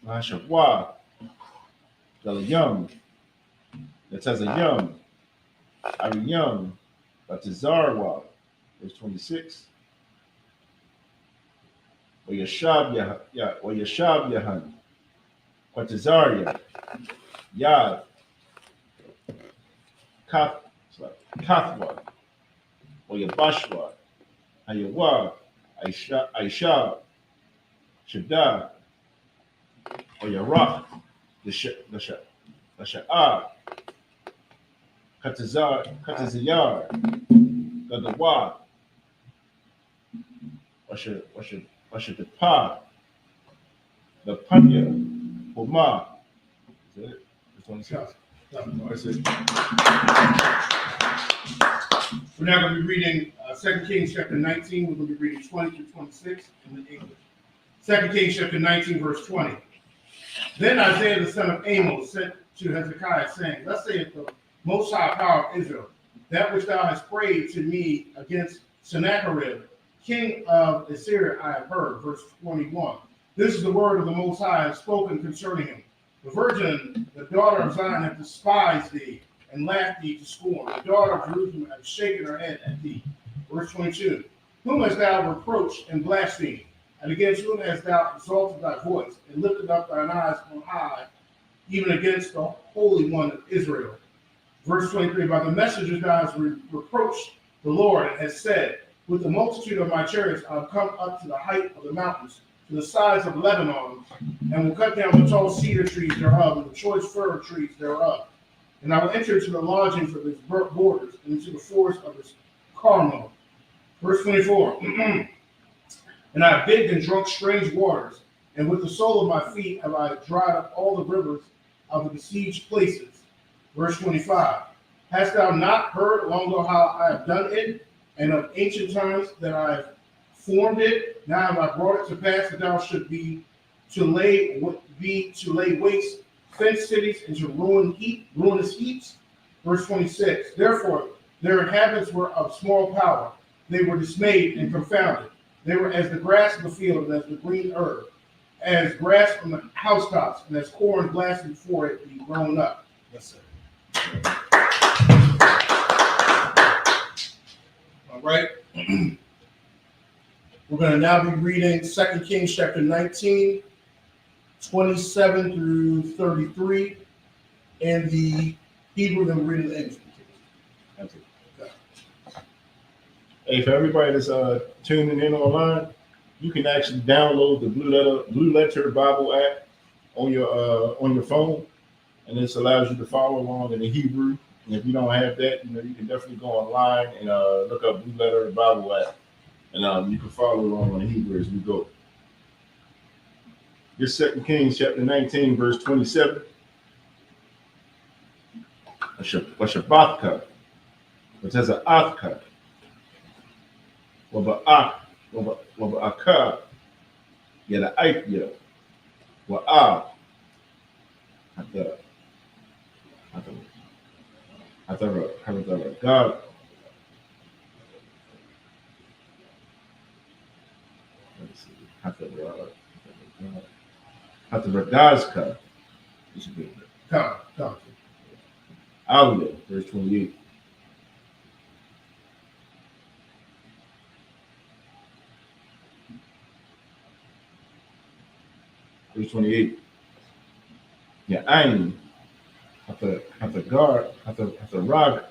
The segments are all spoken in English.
Mahashapwa, Galayum, Natazayum, Ariyum, Batazarwa, verse 26. Wayashab Yahan, Quatazaria, Yad, Kath, Kathwa, Wayabashwa, Ayawa, Aisha, Shada, Oyarach, Lasha'ah, Kataziyar, Gadawa, Washadapa, the Panya, Homa. Is that it? That's 26. That's it. We're now going to be reading 2 Kings chapter 19. We're going to be reading 20 through 26 in the English. 2 Kings chapter 19, verse 20. Then Isaiah the son of Amos said to Hezekiah, saying, Thus saith the Most High Power of Israel, that which thou hast prayed to me against Sennacherib, king of Assyria, I have heard. Verse 21. This is the word of the Most High I have spoken concerning him. The virgin, the daughter of Zion, hath despised thee, and laughed thee to scorn. The daughter of Jerusalem hath shaken her head at thee. Verse 22. Whom hast thou reproached and blasphemed? And against whom hast thou exalted thy voice, and lifted up thine eyes on high, even against the Holy One of Israel? Verse 23. By the messengers thou hast reproached the Lord, and hast said, With the multitude of my chariots I have come up to the height of the mountains, to the sides of Lebanon, and will cut down the tall cedar trees thereof, and the choice fir trees thereof. And I will enter into the lodgings of his borders, and into the forest of his Carmel. Verse 24. And I have begged and drunk strange waters, and with the sole of my feet have I dried up all the rivers of the besieged places. Verse 25. Hast thou not heard long ago how I have done it, and of ancient times that I have formed it? Now have I brought it to pass that thou should be to lay waste fenced cities into ruinous heaps. Verse 26. Therefore their inhabitants were of small power. They were dismayed and confounded. They were as the grass of the field, and as the green herb, as grass from the housetops, and as corn blasted before it be grown up. Yes, sir. All right. We're going to now be reading 2 Kings chapter 19, 27 through 33 in the Hebrew, then we're reading the English. That's it. Hey, for everybody that's tuning in online, you can actually download the Blue Letter Bible app on your phone, and this allows you to follow along in the Hebrew. And if you don't have that, you can definitely go online and look up Blue Letter Bible app, and you can follow along on the Hebrew as we go. This 2 Kings chapter 19, verse 27. Washabathka, which has an athka. Waba'aka, yada aikya, wa'a, God. Let's see. Hataragazka. This is good. Aliyah, verse 28. Verse 28. Ya'ain, Hataragazka,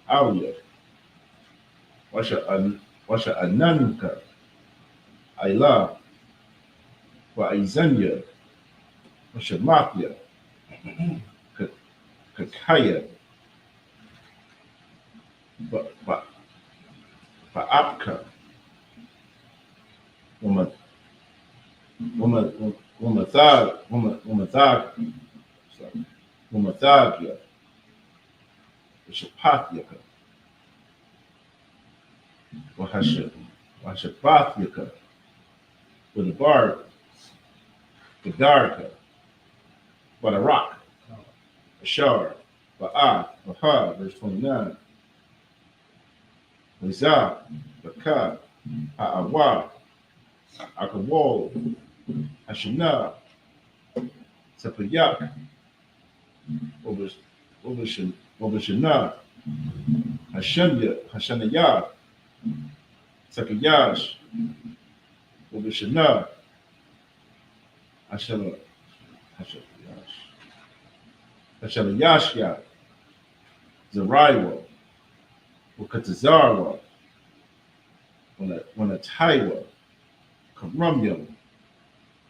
Aliyah, Washa Ananka, Ayla, Wa'izanya, Washa Mafia, Kakaya, Ba'apka, Womathagia, Shapathia, Washapathia, with the bar, the Darka, but a rock, Ashar, Ba'a, Baha, verse 29, Wazah, Baka, Ha'awa, Akawal, Hashana, Sapayak, Wabashana, Hashanaya, Sakayash, Wabashana, Hashala, Hashalayashya, Zariwa, Wakatazarwa, Wanataiwa, Karumyam,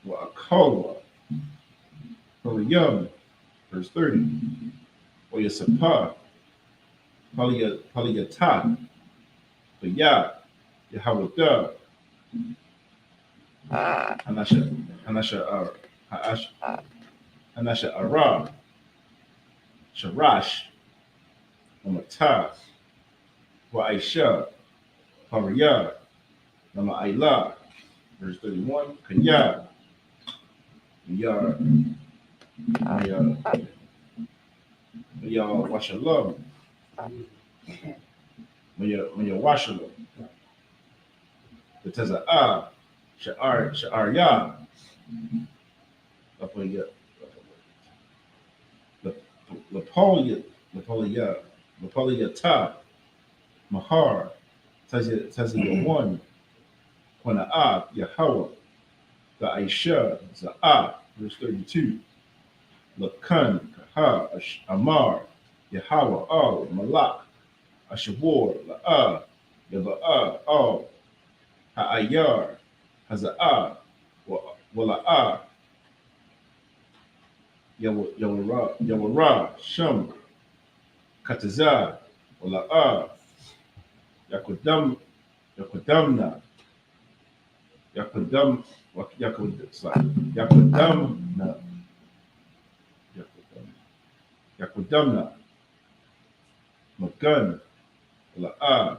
Wa'akawa, Paliyam, verse 30, Oyasapa, Paliyata, Bayat, Yahawada, Hanasha Ara, Sharash, Namata, Wa'aisha, Pariyah, Nama Ayla, verse 31, Kanya, Yar, Maya Washalom, Maya Washalom, the Taza'ah, Sha'ar Ya, Lapolia Ta, Mahar, Tazia 1, Quana'ah, Yahweh, the Aisha, Za'ah, verse 32, Lakan, Kaha, Amar, Yahweh, Al, Malak, Ashabor, La'ah, Yaba'ah, Al, Ha'ayar, Haza'ah, Wala'ah, Yawara, Sham, Katazah, Wala'ah, Yakudamna, Yakudamna, Yakudamna, Magan, La'ah,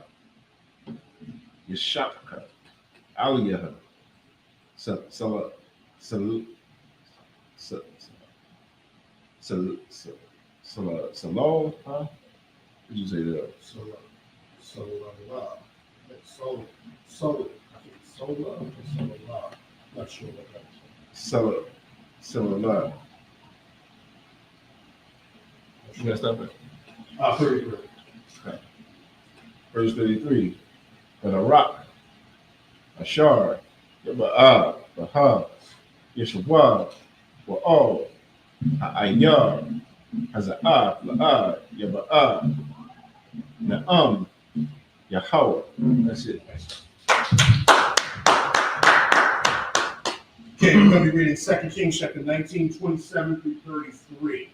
Yashapka, Aliyah, Salal, huh? What did you say there? Not sure what that is. Salal. You got to stop it? 33. Okay. Verse 33. But a rock, a shard, Yaba'ah, Baha, Yeshua, Wa'al, Ha'ayar, Haza'ah, La'ah, Yaba'ah, Na'am, Yahweh. That's it. Okay, we're going to be reading 2 Kings chapter 19, 27 through 33.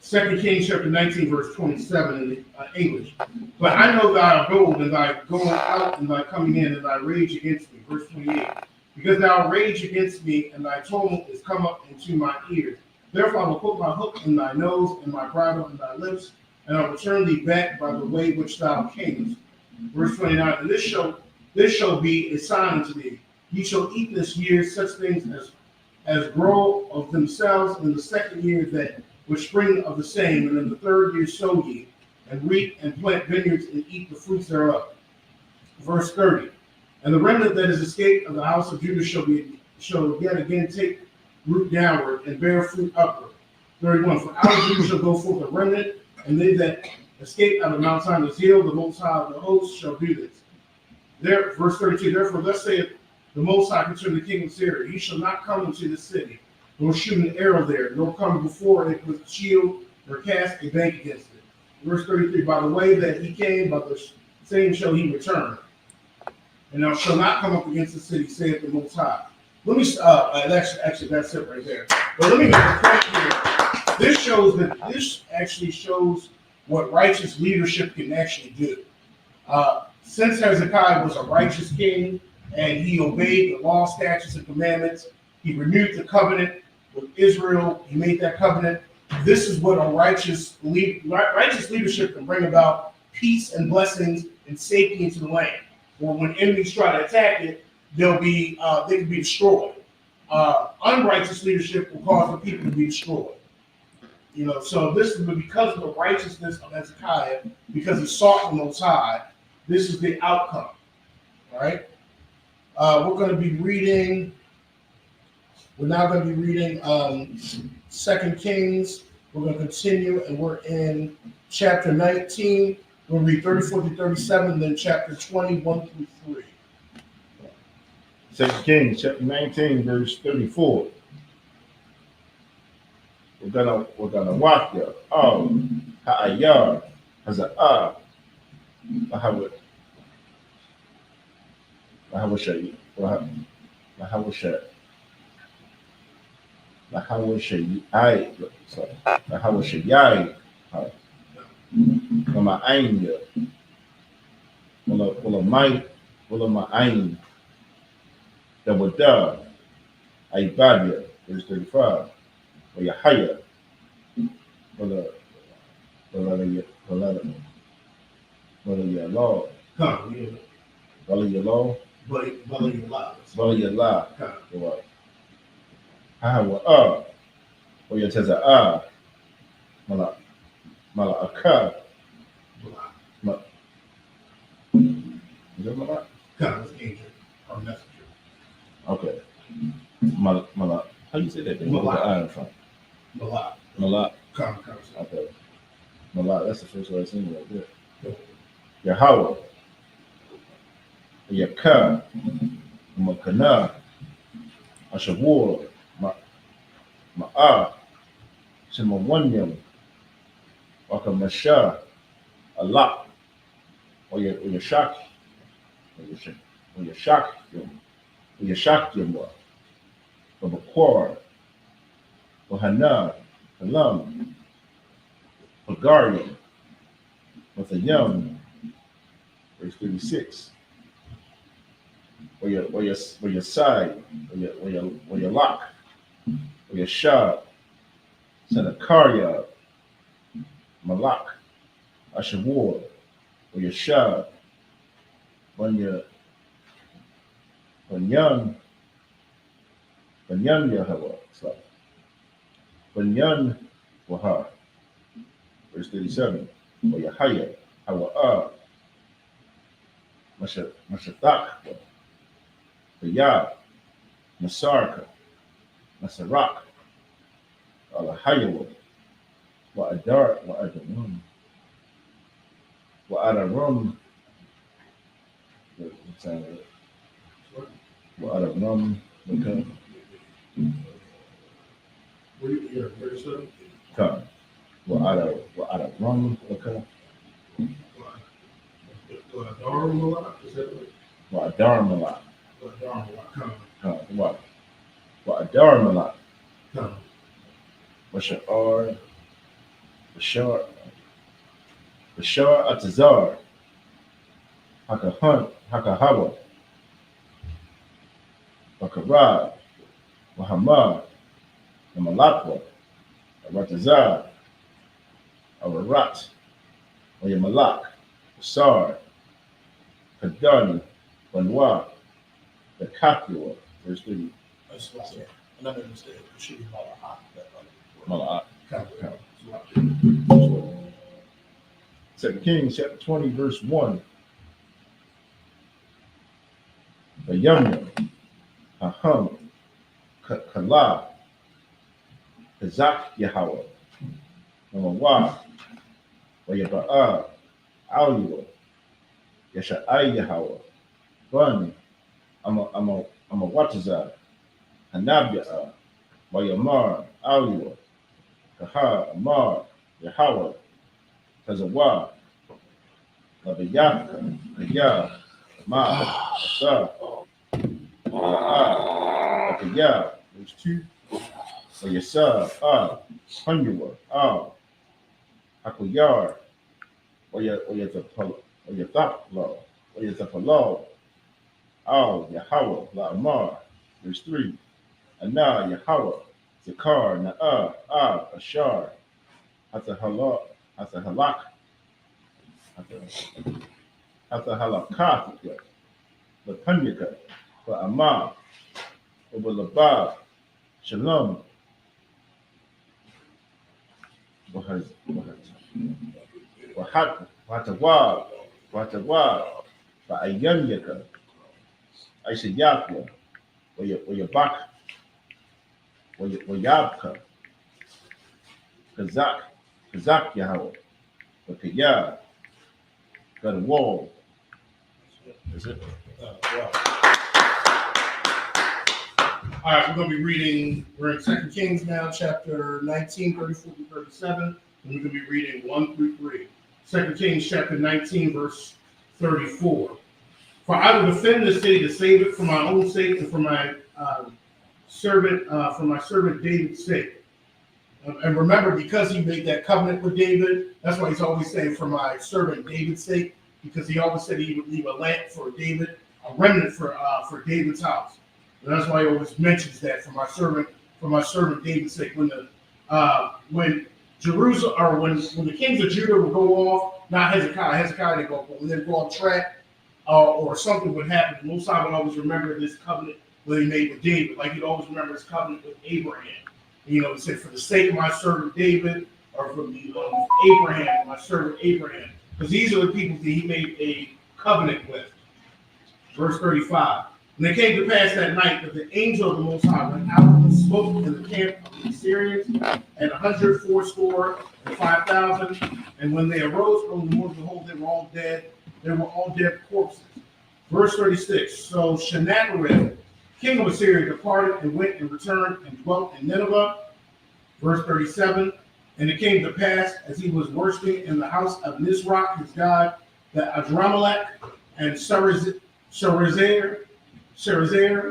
2 Kings chapter 19, verse 27 in the English. But I know thy abode, and thy going out, and thy coming in, and thy rage against me. Verse 28. Because thou rage against me, and thy tumult is come up into my ears. Therefore I will put my hook in thy nose, and my bridle in thy lips, and I will turn thee back by the way which thou camest. Verse 29. And this shall be a sign unto thee. Ye shall eat this year such things as grow of themselves in the second year, that which spring of the same, and in the third year sow ye, and reap and plant vineyards, and eat the fruits thereof. Verse 30. And the remnant that is escaped of the house of Judah shall yet again take root downward, and bear fruit upward. 31. For out of Judah shall go forth a remnant, and they that escape out of Mount Sinai's hill, the Most High of the hosts shall do this. Verse 32. Therefore thus saith the Most High concerning the king of Syria, ye shall not come into this city, nor shoot an arrow there, nor come before it with a shield, nor cast a bank against it. Verse 33, by the way that he came, by the same shall he return. And thou shalt not come up against the city, saith the Most High. Let me, actually, that's it right there. But let me make a point here. This actually shows what righteous leadership can actually do. Since Hezekiah was a righteous king, and he obeyed the law, statutes, and commandments, he renewed the covenant with Israel. He made that covenant. This is what a righteous leadership can bring about: peace and blessings and safety into the land. Or when enemies try to attack it, they can be destroyed. Unrighteous leadership will cause the people to be destroyed. So this is because of the righteousness of Hezekiah, because he sought the Most High. This is the outcome. All right. We're going to be reading. We're now going to be reading 2 Kings. We're going to continue, and we're in chapter 19. We'll read 34 to 37, and then chapter 21 through 3. 2 Kings chapter 19, verse 34. We're gonna walk there. Oh, ha'ayar, haza'ah, lahawashay, lahawashayai, lama'ain, wala ma'ain, the wada, aibadia, verse 35. Yahaya, wala yalaw, Come, yeah. wala yalaw, But you lie. wala yala, Come. hawa waya taza mala aka, is that mala? Come, it's angel, our messenger. Okay, mala. How you say that? With the I in front. Malak. Come. Okay. Malak. That's the first word I seen right there. Yahweh. Yakah. Makana. Ashavur. Ma'a. Shemawanyam. Wakamasha. Allah. Or Yashak. Or Yashak. Of a quarrel, or Hana, Halam, a guardian, with a young, verse 36, or your side, or your lock, or your shab, Senakaria, Malak, Ashavur, or your shab, when young. Banyan Yahweh, Banyan Waha, verse 37, or Yahaya, Hawa, Mashatak, Bayah, Masarka, Masarak, Alahayawa, Wa'adar, Wa'adarum, Wa'adarum, okay. Where you 37? Come. Well, out of rum, okay. Dharma, is that right? Well, a dharma, Come. what? Well, a dharma, Come. what's your R? Bashar Atazar, Haka Hunt, Haka Hawa, Bakarad, Muhammad, Malakwa, Aratazar, Ararat, Oyamalak, Sar, Kadani, Banwa, the Kapua, verse 3. That's what I said. Another mistake. It should be Malak. Come. 2 Kings chapter 20, verse 1. Bayamya, Aham, Kala, Kazak Yahweh, Namawa, Wayaba'a, Aliwa, Yasha'ai Yahweh, Bun, Amawataza, Hanabya'a, Wayamar, Aliwa, Kaha, Amar, Yahweh, Kazawa, Labayaka, Kaya, Ma, Asa, Kaya, there's two. Yasa, Hanua, Hakuyar, Oyatapalo, Yahweh, La'amar, there's three. Ana, Yahweh, Zakar, Na'a, Ashar, Hatahalak, Hatahalakah, Lapanyaka, La'amah, Obalabab, Shalom, Watawab, Ba'ayanyaka, Aisha Yapya, Wayabaka, Wayabka, Kazak Yahweh, Wakaya, got a wall. Is it? Wow. All right, we're going to be reading, we're in 2 Kings now, chapter 19, 34 to 37, and we're going to be reading 1 through 3. 2 Kings chapter 19, verse 34. For I will defend the city to save it for my own sake and for my servant David's sake. And remember, because he made that covenant with David, that's why he's always saying for my servant David's sake, because he always said he would leave a lamp for David, a remnant for David's house. And that's why he always mentions that for my servant David's sake. When Jerusalem, or when the kings of Judah would go off, not Hezekiah they go, but when they go off track, or something would happen, the Most High would always remember this covenant that he made with David, like he'd always remember his covenant with Abraham. He said, for the sake of my servant David, or for the Abraham, my servant Abraham, because these are the people that he made a covenant with. Verse 35. And it came to pass that night that the angel of the Most High went out and smote in the camp of the Assyrians, and 185,000. And when they arose from the morning, behold, they were all dead. They were all dead corpses. Verse 36. So Sennacherib, king of Assyria, departed and went and returned and dwelt in Nineveh. Verse 37. And it came to pass, as he was worshiping in the house of Nisroch, his god, that Adramelech and Sharezer,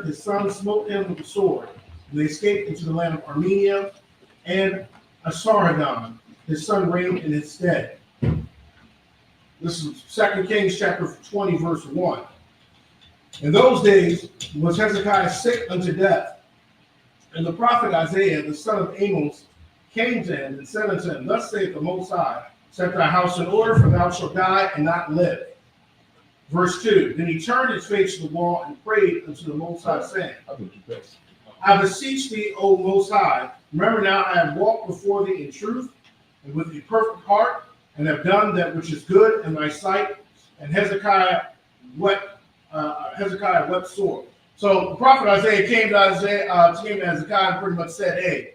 his son, smote him with the sword. And they escaped into the land of Armenia, and Asarhaddon, his son, reigned in his stead. This is 2 Kings chapter 20, verse 1. In those days was Hezekiah sick unto death. And the prophet Isaiah, the son of Amos, came to him and said unto him, Thus saith the Most High, set thy house in order, for thou shalt die and not live. Verse 2. Then he turned his face to the wall and prayed unto the Most High, saying, I beseech thee, O Most High, remember now I have walked before thee in truth and with a perfect heart, and have done that which is good in thy sight. And Hezekiah wept sore. So the prophet Isaiah came to Hezekiah and pretty much said, hey,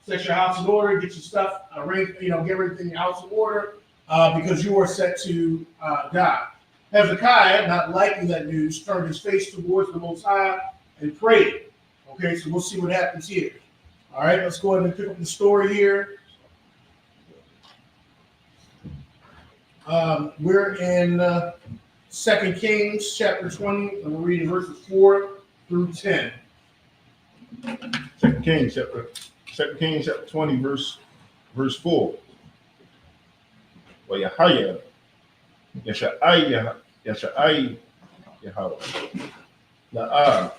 set your house in order, get your stuff arranged, get everything in your house in order, because you are set to die. Hezekiah, not liking that news, turned his face towards the Most High and prayed. Okay, so we'll see what happens here. All right, let's go ahead and pick up the story here. We're in 2 Kings chapter 20, and we're reading verses 4 through 10. 2 Kings chapter 20, verse 4. Wayahaya, Yasha'ai Yahweh, La'ah,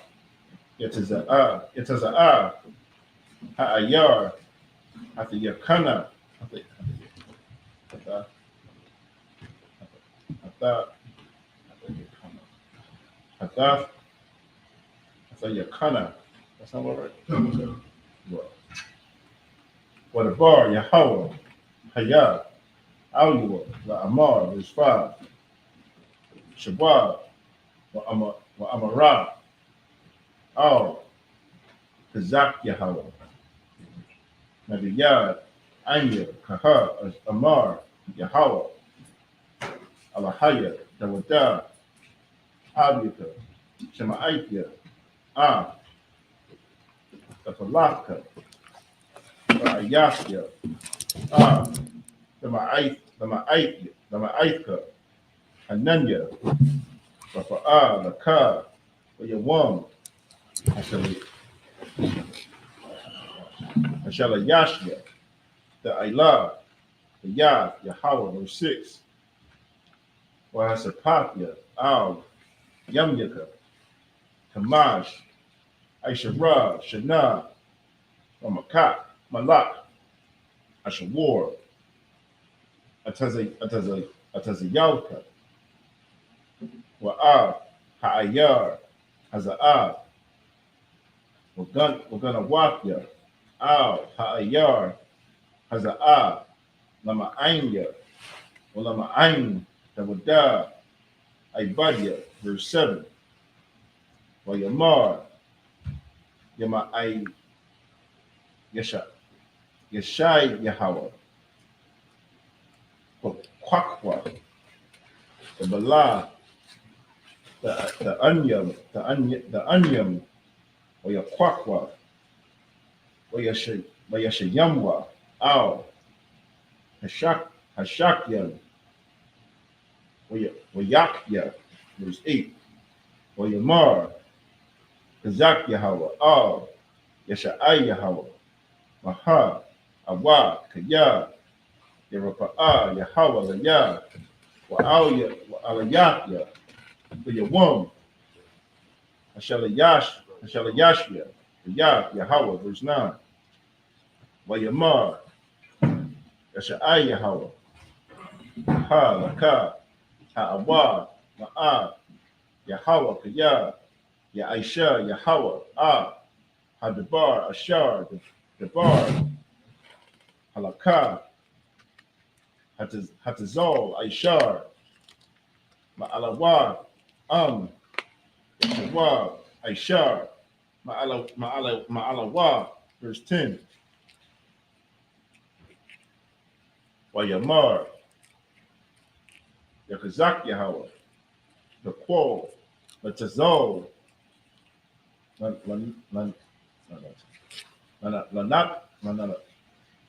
Yataza'ah, Ha'ayar, Hathayakana, Hathayakana. That's not right. What a bar, Yahweh, Hayah, Alua, La'amar, verse 5. Shabbat, Wa'amara, Al, Kazak Yahweh, Nabiyad, Anya, Kaha, Amar, Yahweh, Alahaya, Dawada, Abiyaka, Shema'aitya, Tapalaka, Ayasya, Lama'aithka, Hananya, Rafa'a, Laka, Yawam, Hashala Yashya, the Ilah, the Yah, Yahweh, verse 6. Wahasapatya, Al, Yamyaka, Tamash, Aishara, Shana, Makat, Malak, Ashawar, Atazayalka, Wa'ah, Ha'ayar, Haza'ah, Waganawakya, Al, Ha'ayar, Haza'ah, Lama'anya, Walama'ain, Tawada, Ibadya, verse 7. Yamar, Yama I Yasha, Yashai Yahweh, Kwakwa, the Bala, the Onyam, Kwakwa, Yashayamwa, Al, Hashakya, Yakya, verse 8, Yamar, Kazak Yahweh, Al, Yashai Yahweh, Maha, Awa, Kaya, Yarapa'a, Yahweh, Laya, Wa'al, Alayakya, Yawam, Hashalayashya, Yahweh, verse 9, Wayamar, Yashai Yahweh, Ha, Laka, Ha'awa, Ma'a, Yahweh, Kaya, Ya'isha, Yahweh, Hadabar, Ashar, Dabar, Halakah, Hatazol, Aishar, Ma'alawa, Yahweh, Aishar, Ma'alawa, verse 10, Wayamar, Yakazak Yahweh, the Qual, Latazol,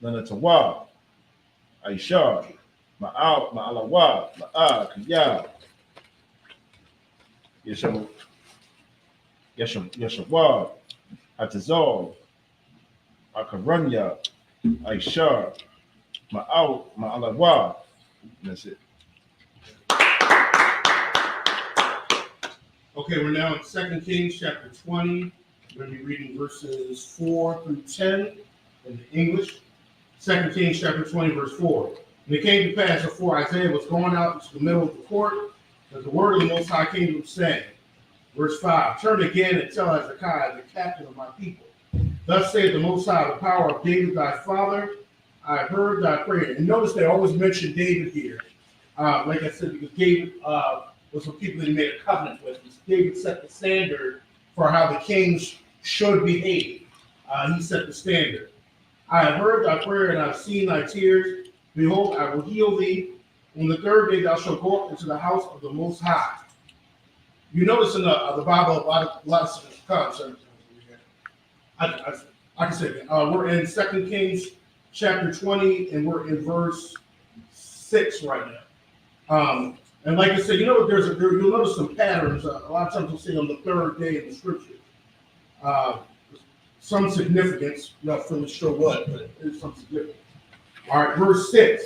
Lanatawa, Aishar, Ma'alawa, Kaya, Yeshawa, Atazal, Akaranya, Aishar, Ma'alawa. That's it. Okay, we're now in 2 Kings chapter 20. We're going to be reading verses 4 through 10 in the English. 2 Kings chapter 20, verse 4. And it came to pass before Isaiah was going out into the middle of the court, that the word of the Most High came to him, saying, verse 5, turn again and tell Hezekiah, the captain of my people. Thus saith the Most High, the power of David thy father, I have heard thy prayer. And notice they always mention David here. Like I said, because David was some people that he made a covenant with. David set the standard for how the kings should behave. He set the standard. I have heard thy prayer and I have seen thy tears. Behold, I will heal thee. On the third day thou shalt go up into the house of the Most High. You notice in the Bible a lot of concepts. I can say that. We're in 2 Kings chapter 20 and we're in verse 6 right now. And like I said, you'll notice some patterns. A lot of times you'll see on the third day in the scripture. Some significance, not fully sure what, but there's some significance. All right, verse 6.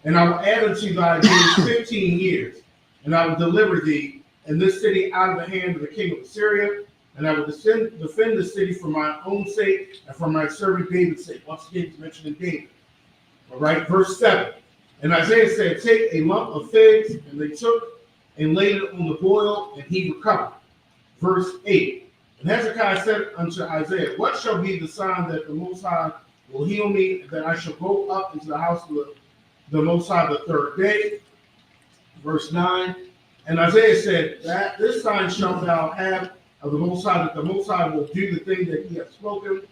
And I will add unto thy days 15 years, and I will deliver thee and this city out of the hand of the king of Assyria, and I will defend the city for my own sake and for my servant David's sake. Once again, it's mentioning David. All right, verse 7. And Isaiah said, take a lump of figs, and they took and laid it on the boil, and he recovered. Verse 8. And Hezekiah said unto Isaiah, what shall be the sign that the Most High will heal me, and that I shall go up into the house of the Most High the third day? Verse 9. And Isaiah said, that this sign shalt thou have of the Most High, that the Most High will do the thing that he hath spoken,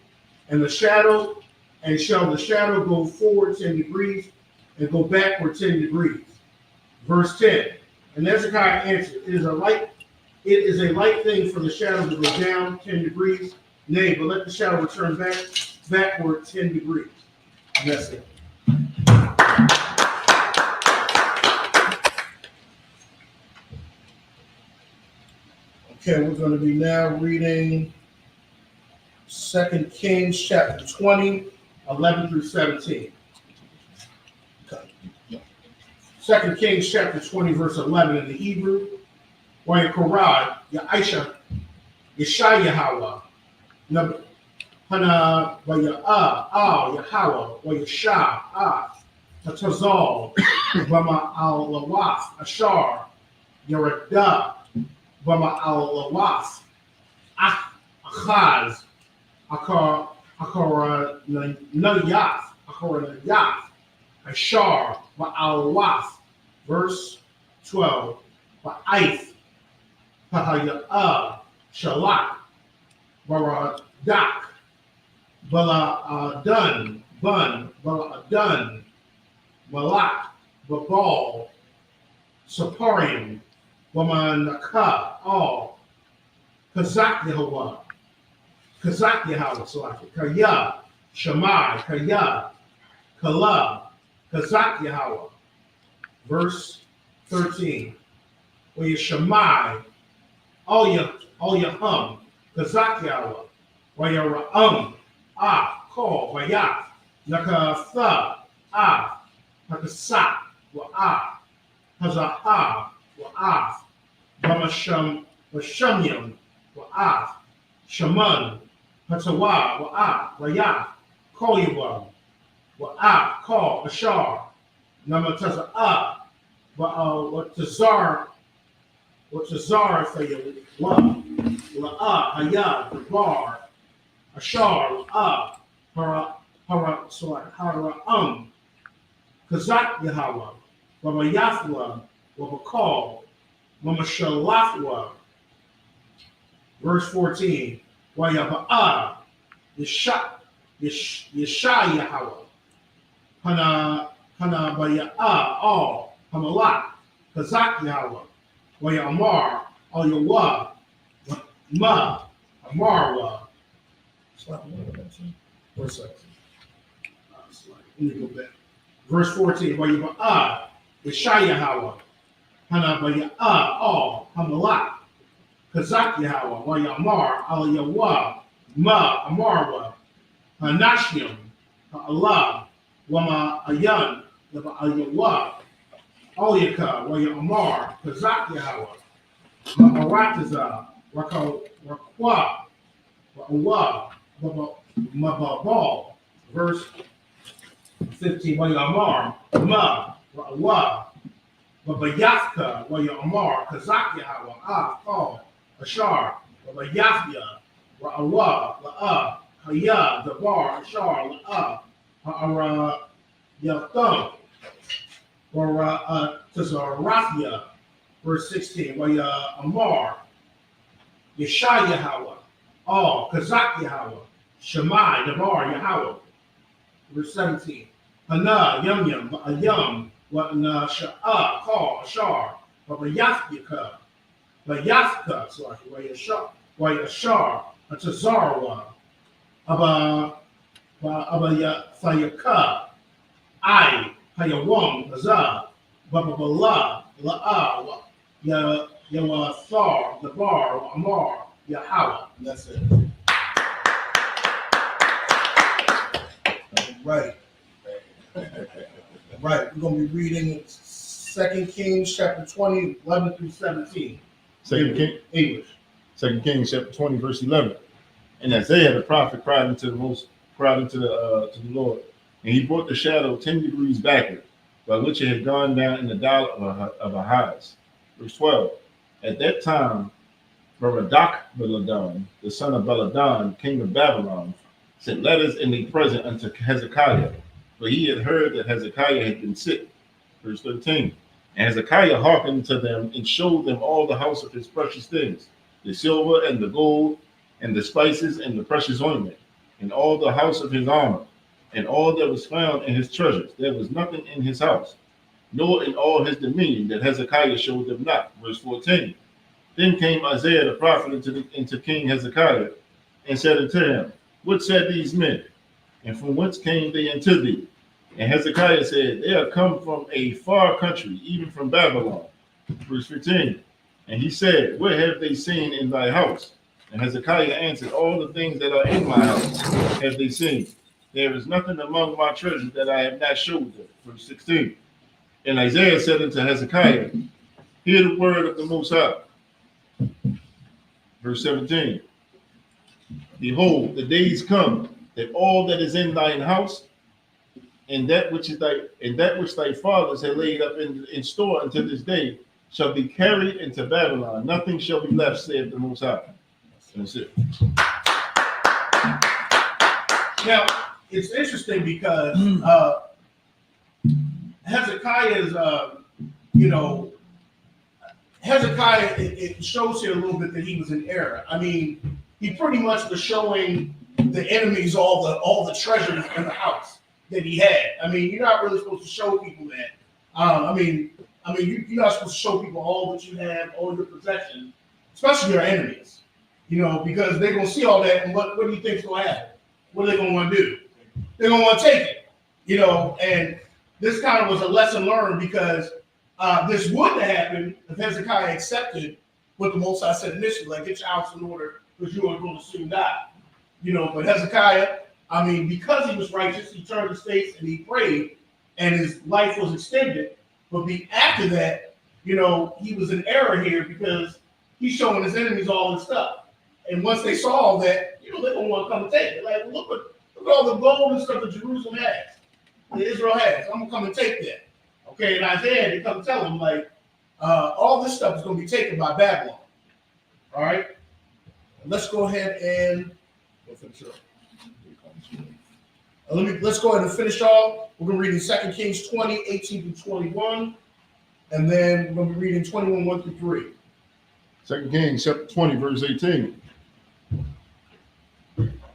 and the shadow go forward 10 degrees, and go backward 10 degrees. Verse 10. And Hezekiah answered, it is a light thing for the shadow to go down 10 degrees. Nay, but let the shadow return backward 10 degrees. And that's it. Okay, we're going to be now reading 2 Kings chapter 20, 11 through 17. 2 Kings chapter 20, verse 11 in the Hebrew. Wayakorad, Ya'isha, Yeshayahawa, Hana, Yahawah, Wayasha, Hatazal, Bama al Lawas, Ashar, Yarada, Bama al Lawas, Achaz, Akoranayas, Ashar, Ba'al. Verse 12. Ba'ith, Pahaya'ah, Shalak, Baradak, Bala Bun, Bala Dun, Malak, Babal, Saparium, Wamanaka, all, Kazak Yahweh, Salaki, Kaya, Shammai, Kaya, Kala, Kazak Yahweh. Verse 13. Where you Shammai, all your Kazak Yahweh, where you call, Vayat, Nakatha, Hakasak, Hazaha, Bashamyam, Shaman, Hatawa, Vayat, Kolyabam, Call, Ashar, Namataza, Tazar for you, Hayad, the bar, Ashar, Hara, Kazak Yahweh, Baba Yathwa, Wabakal, Mama Shalathwa. Verse 14, Wayaba'a, Yeshai Yahweh, Hana Baya'a, all, Hamalak, Kazak Yahweh, Wayamar, all Yawa, Ma, Amarwa. One second. Let me go back. Verse 14, Wayaba'a, Yeshai Yahweh, Hana Baya'a, all, Hamalak, Kazak Yahweh, Wayamar, al Yawa, Ma, Amarwa, Hanashiam, Allah, Wama Ayan, Lava Ayawa, Oyaka, Waya Amar, Kazak Yahweh, Ma'arataza, Rakwa, Wa'awa, Mababal, verse 15, Waya Amar, Ma, Wa'awa, Babayathka, Waya Amar, Kazak Yahweh, Call, Ashar, Babayathya, Wa'awa, La'a, Haya, Dabar, Ashar, La'a, Ha'ara, Yatham, Tazarathia, verse 16, Waya Amar, Yeshai Yahweh, all, Kazak Yahweh, Shemai, Dabar Yahweh, verse 17, Hana, Yum, Ayam, Watna, Sha'a, Call, Ashar, Babayathika, Bayathka, so Waya Ashar, Tazarwa, Abayaka, I, Hayawam, Hazah, Bababala, La'a, Yawathar, Dabar, Amar, Yahweh. That's it. Right. Right. We're going to be reading 2 Kings chapter 20, 11 through 17. English. 2 Kings chapter 20, verse 11. And Isaiah the prophet cried unto the Lord, and he brought the shadow 10 degrees backward, by which it had gone down in the dial of Ahaz. Verse 12. At that time, Baladan, the son of Baladan, king of Babylon, sent letters in the present unto Hezekiah, for he had heard that Hezekiah had been sick. Verse 13. And Hezekiah hearkened to them and showed them all the house of his precious things, the silver and the gold, and the spices and the precious ointment, and all the house of his armor, and all that was found in his treasures. There was nothing in his house, nor in all his dominion that Hezekiah showed them not. Verse 14. Then came Isaiah the prophet into King Hezekiah, and said unto him, What said these men? And from whence came they unto thee? And Hezekiah said, They are come from a far country, even from Babylon. Verse 15. And he said, What have they seen in thy house? And Hezekiah answered, All the things that are in my house have they seen. There is nothing among my treasures that I have not showed them. Verse 16. And Isaiah said unto Hezekiah, Hear the word of the Most High. Verse 17. Behold, the days come that all that is in thine house, and that which thy fathers had laid up in store unto this day, shall be carried into Babylon. Nothing shall be left, saith the Most High. That's it. Now, it's interesting because Hezekiah's, Hezekiah, it shows here a little bit that he was in error. I mean, he pretty much was showing the enemies all the treasures in the house that he had. I mean, you're not really supposed to show people that. You're not supposed to show people all that you have, all your possessions, especially your enemies. Because they're gonna see all that, and what do you think's gonna happen? What are they gonna want to do? They're gonna want to take it. And this kind of was a lesson learned because this wouldn't have happened if Hezekiah accepted what the Most High said initially, like get your house in order because you are going to soon die. But Hezekiah, because he was righteous, he turned his face and he prayed, and his life was extended. But after that, he was in error here because he's showing his enemies all this stuff. And once they saw all that, they're going to want to come and take it. Like, look at all the gold and stuff that Jerusalem has, that Israel has. I'm going to come and take that. Okay, and Isaiah, they come tell him, like, all this stuff is going to be taken by Babylon. All right? Let's go ahead and let's go ahead and finish off. We're going to read in 2 Kings 20, 18 through 21. And then we're going to be reading 21, 1 through 3. 2 Kings chapter 20, verse 18.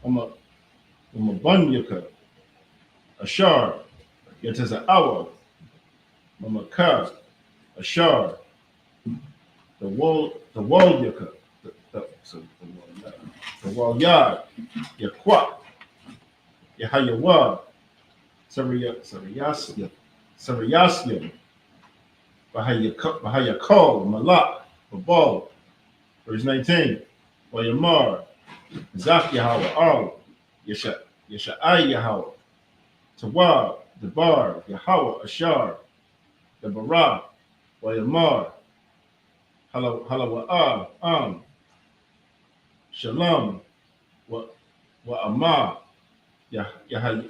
I'm a bunyaka, a shard, it is an hour. I'm a car, a shard, the wall yaka, the wall yard, your quack, your hayawa, Sariyasya, Bahaya call, malak, babal. Verse 19, Wayamar, Zak Yahweh, Al, Yesha'ai Yahweh, Tawab, Debar, Yahweh, Ashar, the Barah, Wayamar, Halawa'ah, Shalom, Wa'amah, Yahaya,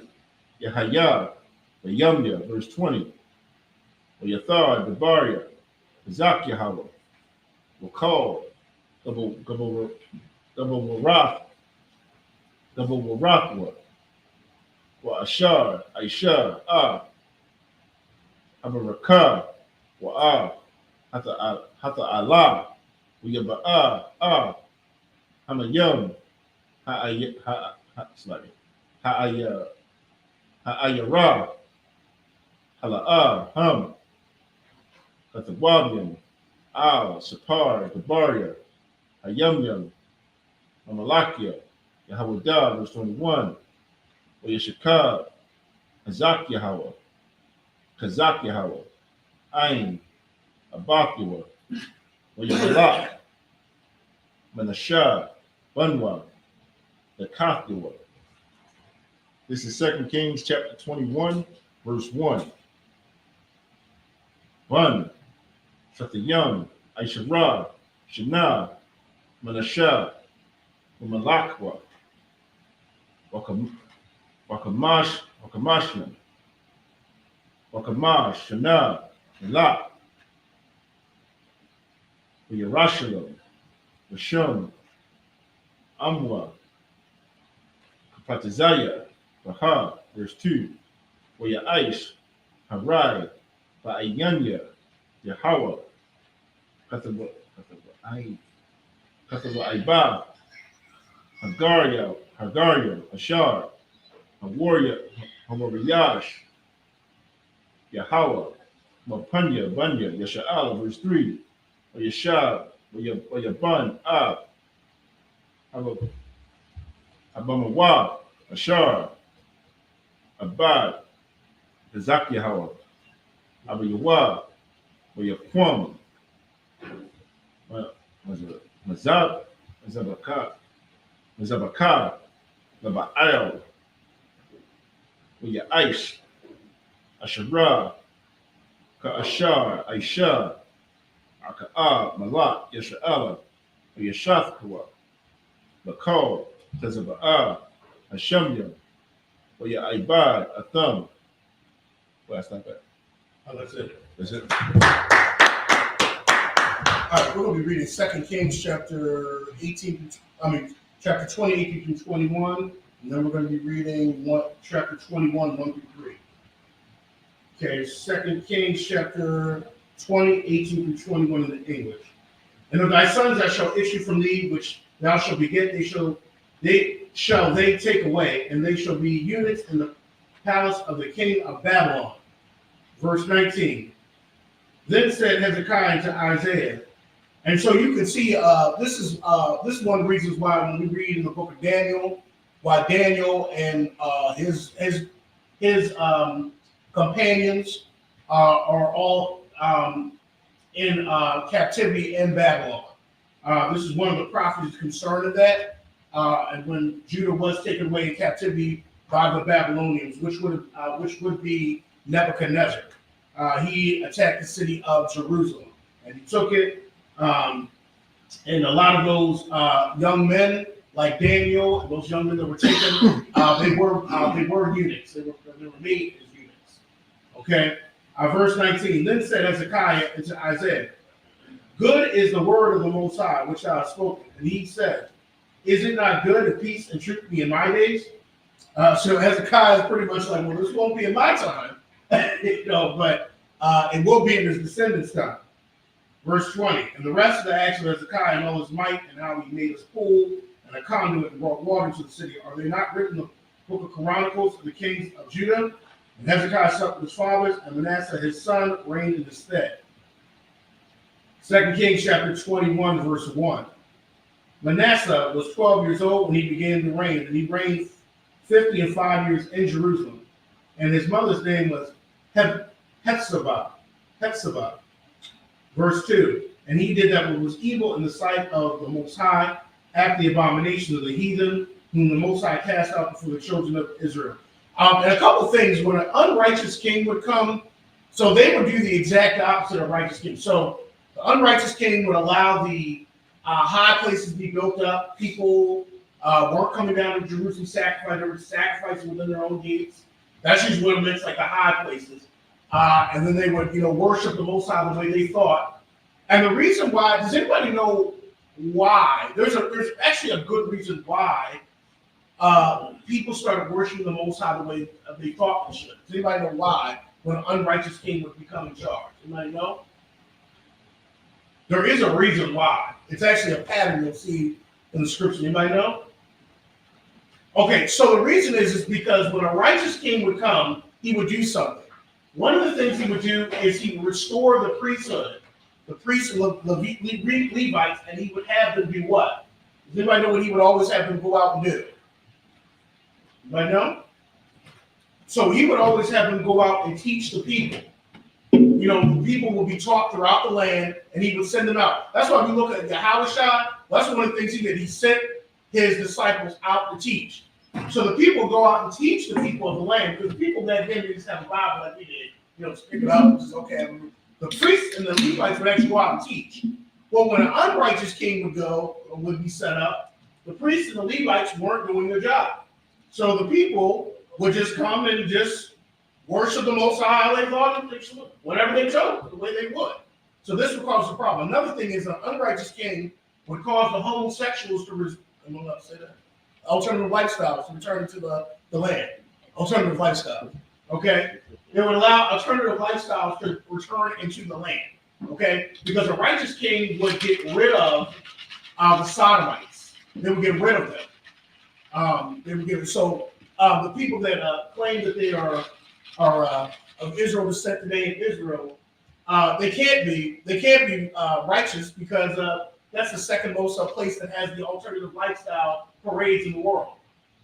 the Yamya, verse 20, Wayathar, Debaria, Zak Yahweh, Wakal, double Warafwa, wa Ashar, Aisha, Abaraka, wa Hata Allah, Uyaba'a, Hamayam, Ha'ayara, Hala'a, Ham, Hatawabian, Al, Sapar, Gabaria, Hayamyam, Amalakia, Yahweh, verse 21, Yeshakab, Hazak Yahweh, Kazak Yahweh, Ain, Abakua, Yamalak, Menashah, Bunwa, the Kathua. This is 2 Kings chapter 21, verse 1. Bun, Satyam, Aisharah, Shana, Menashah, Malakwa, Wakamashman, Wakamash, Shana, Malak, Yerushalayim, Rashum, Amwa, Kapatizaya, Baha, verse 2, Wayaish, Harai, Ba'ayanya, Yahweh, Kataba Aiba, Hagaria, Ashar, Hawariyash, Yahweh, Mapanya, Banya, Yasha'ala, verse 3, Yashab, Yaban, Abamawa, Ashar, Abad, Zak Yahweh, Abayawa, Yaquam, Mazabaka, Laba'al, Aish, Asherah, Ka'ashar, Aisha, Aka'a, Malak, Yasha'ala, Yashathkua, Bakal, Tezaba'a, Hashamya, Aibad, Atham. Well, that's not bad. Oh, that's it. That's it. All right, we're going to be reading 2 Kings chapter 20, 18 through 21, and then we're going to be reading chapter 21, 1 through 3. Okay, 2 Kings chapter 20, 18 through 21 in the English. And of thy sons that shall issue from thee, which thou shalt beget, they take away, and they shall be eunuchs in the palace of the king of Babylon. Verse 19. Then said Hezekiah to Isaiah, and so you can see this is one of the reasons why when we read in the book of Daniel, why Daniel and his companions are all in captivity in Babylon. This is one of the prophets concerning that, and when Judah was taken away in captivity by the Babylonians, which would be Nebuchadnezzar. He attacked the city of Jerusalem, and he took it. And a lot of those young men, like Daniel, those young men that were taken, they were eunuchs. They were made as eunuchs. Okay. Verse 19. Then said Hezekiah unto Isaiah, good is the word of the Most High which thou hast spoken. And he said, is it not good if peace and truth be in my days? So Hezekiah is pretty much like, well, this won't be in my time, but it will be in his descendants' time. Verse 20, and the rest of the acts of Hezekiah and all his might, and how he made his pool and a conduit and brought water into the city, are they not written in the book of Chronicles of the kings of Judah? And Hezekiah slept with his fathers, and Manasseh his son reigned in his stead. 2 Kings chapter 21, verse 1. Manasseh was 12 years old when he began to reign, and he reigned 55 years in Jerusalem. And his mother's name was Hephzibah. Verse 2, and he did that which was evil in the sight of the Most High, after the abomination of the heathen, whom the Most High cast out before the children of Israel. And a couple of things, when an unrighteous king would come, so they would do the exact opposite of righteous king. So the unrighteous king would allow the high places to be built up. People weren't coming down to Jerusalem sacrifice. They were sacrificing within their own gates. That's usually what it meant, like the high places. And then they would, worship the Most High the way they thought. And the reason why, does anybody know why? There's actually a good reason why people started worshiping the Most High the way they thought they should. Does anybody know why when an unrighteous king would become in charge? Anybody know? There is a reason why. It's actually a pattern you'll see in the scripture. Anybody know? Okay, so the reason is because when a righteous king would come, he would do something. One of the things he would do is he would restore the priesthood, the priests and Levites, and he would have them do what? Does anybody know what he would always have them go out and do? Anybody know? So he would always have them go out and teach the people. The people would be taught throughout the land, and he would send them out. That's why we look at Yahushua. That's one of the things he did. He sent his disciples out to teach. So the people go out and teach the people of the land, because the people back then didn't just have a Bible like we did, pick it up, just okay. The priests and the Levites would actually go out and teach. Well, when an unrighteous king would be set up, the priests and the Levites weren't doing their job. So the people would just come and just worship the Most High how they thought, whatever they chose, the way they would. So this would cause a problem. Another thing is an unrighteous king would cause the homosexuals to alternative lifestyles to return to the land. Alternative lifestyles. Okay? It would allow alternative lifestyles to return into the land. Okay? Because a righteous king would get rid of the Sodomites. They would get rid of them. The people that claim that they are of Israel descent today in Israel, they can't be righteous because that's the second most place that has the alternative lifestyle parades in the world.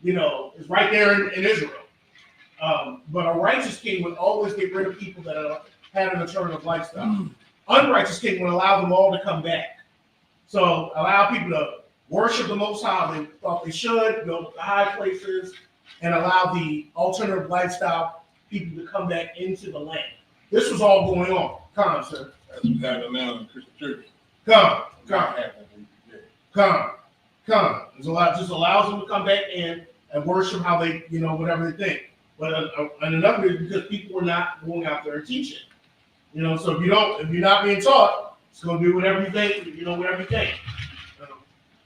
It's right there in Israel. But a righteous king would always get rid of people that had an alternative lifestyle. Unrighteous king would allow them all to come back. So allow people to worship the Most High they thought they should, build the high places, and allow the alternative lifestyle people to come back into the land. This was all going on. Come, sir. That's what's happening now in Christian churches. Come. There's a lot, just allows them to come back in and worship how they, whatever they think. But and another is because people are not going out there and teaching. So if you're not being taught, it's going to do whatever you think, whatever you think.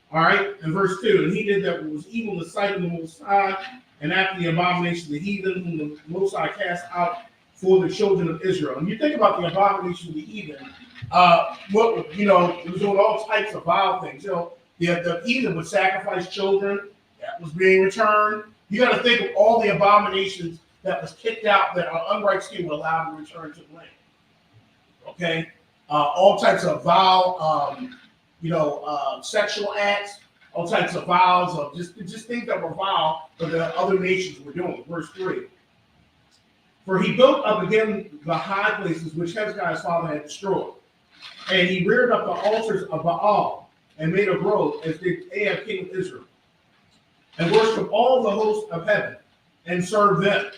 All right, and verse 2, and he did that which was evil in the sight of the Most High, and after the abomination of the heathen, whom the Most High cast out for the children of Israel. And you think about the abomination of the heathen, it was doing all types of vile things. The heathen would sacrifice children that was being returned. You got to think of all the abominations that was kicked out that an unrighteous king would allow to return to the land. Okay, all types of vile, sexual acts, all types of vials of just things that were vile that the other nations were doing. Verse 3. For he built up again the high places which Hezekiah's father had destroyed. And he reared up the altars of Baal and made a grove as did Ahab king of Israel. And worshiped all the hosts of heaven and served them.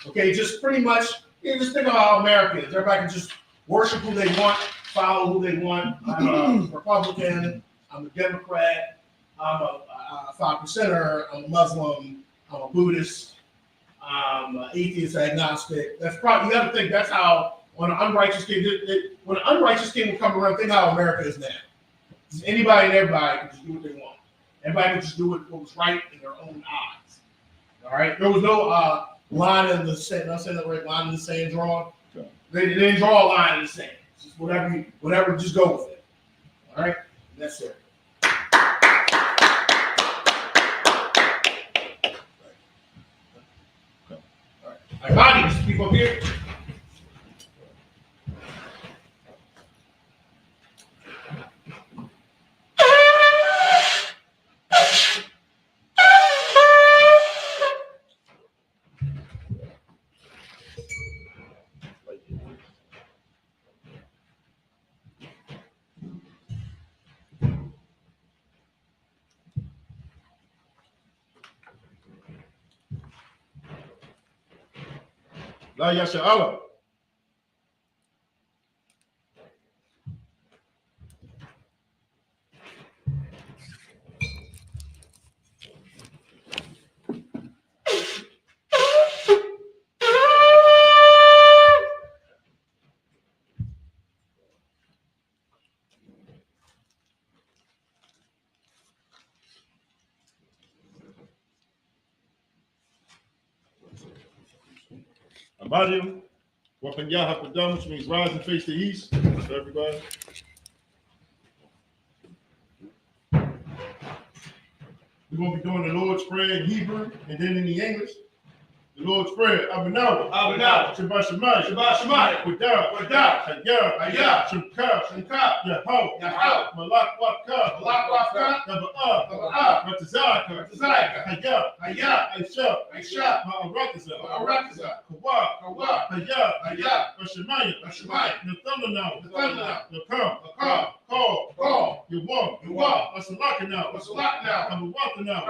Okay, just pretty much, just think about how America is. Everybody can just worship who they want, follow who they want. I'm a Republican, I'm a Democrat, I'm a 5%er, I'm a Muslim, I'm a Buddhist, I'm an atheist, agnostic. That's probably, you got to think that's how, when an unrighteous king will come around, think how America is now. Anybody and everybody can just do what they want. Everybody can just do what was right in their own eyes. All right? There was no line in the sand, I'm saying that right, line in the sand drawn. They didn't draw a line in the sand. It's just whatever, just go with it. All right? That's it. All right. My body just keep up here. La Yasha Allah. Abadium, Wapanya Hapadam, which means rise and face the east. So everybody. We're going to be doing the Lord's Prayer in Hebrew and then in the English. The Lord's Prayer. Abanawa. Shabbat Shemai. Wadah. Hayah. Shemka. Yahau. Malak Waka. Matazaka. Hayah. Aisha. Ma'arakaza. Kawa. Hayah. Shemaya. Nathanaw. Nakam. Call. Yawam. Asalakanaw. Kabawakanaw.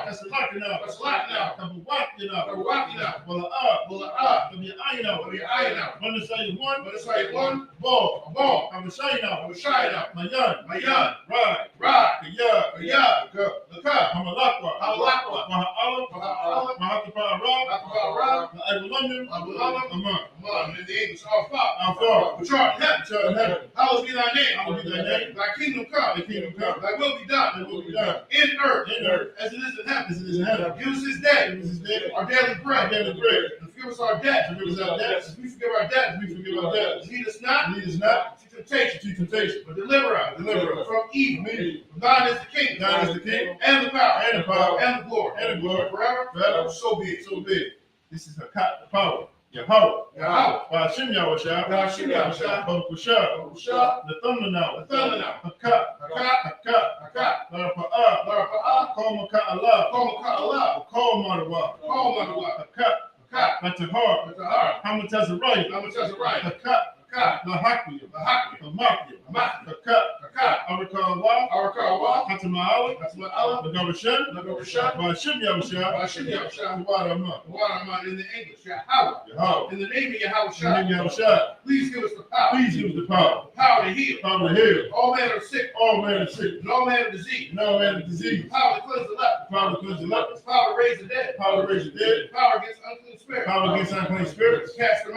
Asalakanaw. Kabawakanaw. One. Ball. Hamashayna. Mayan. Ride. Laka. Hamalakwa. Mahakapara. London. Amman. In the English, our Father. Which art in heaven. Hallowed be thy name. Thy kingdom come. Thy will be done. In earth. As it is in heaven. Give us this day. Our daily bread. And forgive us our debts. As we forgive our debts. Lead us not to temptation. But deliver us from evil. For thine is the kingdom. And the power. And the glory. Forever. So be it. This is the power. Yahweh. Ba'ashim Yahushua. Baruch Hushah. Nathanaw. Haka. Larapa'ah. Kol Maka'Allah. Kol Madawa. Haka. Matahar. Hamatazariah. Haka. Lahakia. Haka. Arakawah. Hatama'ala. Nagarashah. Ba'ashim Yahushua. Waramah. In the English. Yahweh. In the name of Yahushua. Please give us the power. The power to heal. All manner of sick. And all manner of disease. The power to cleanse the leper. The power to raise the dead. The power against unclean spirits. Cast them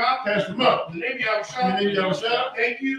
out. In the name of Yahushua. Thank you.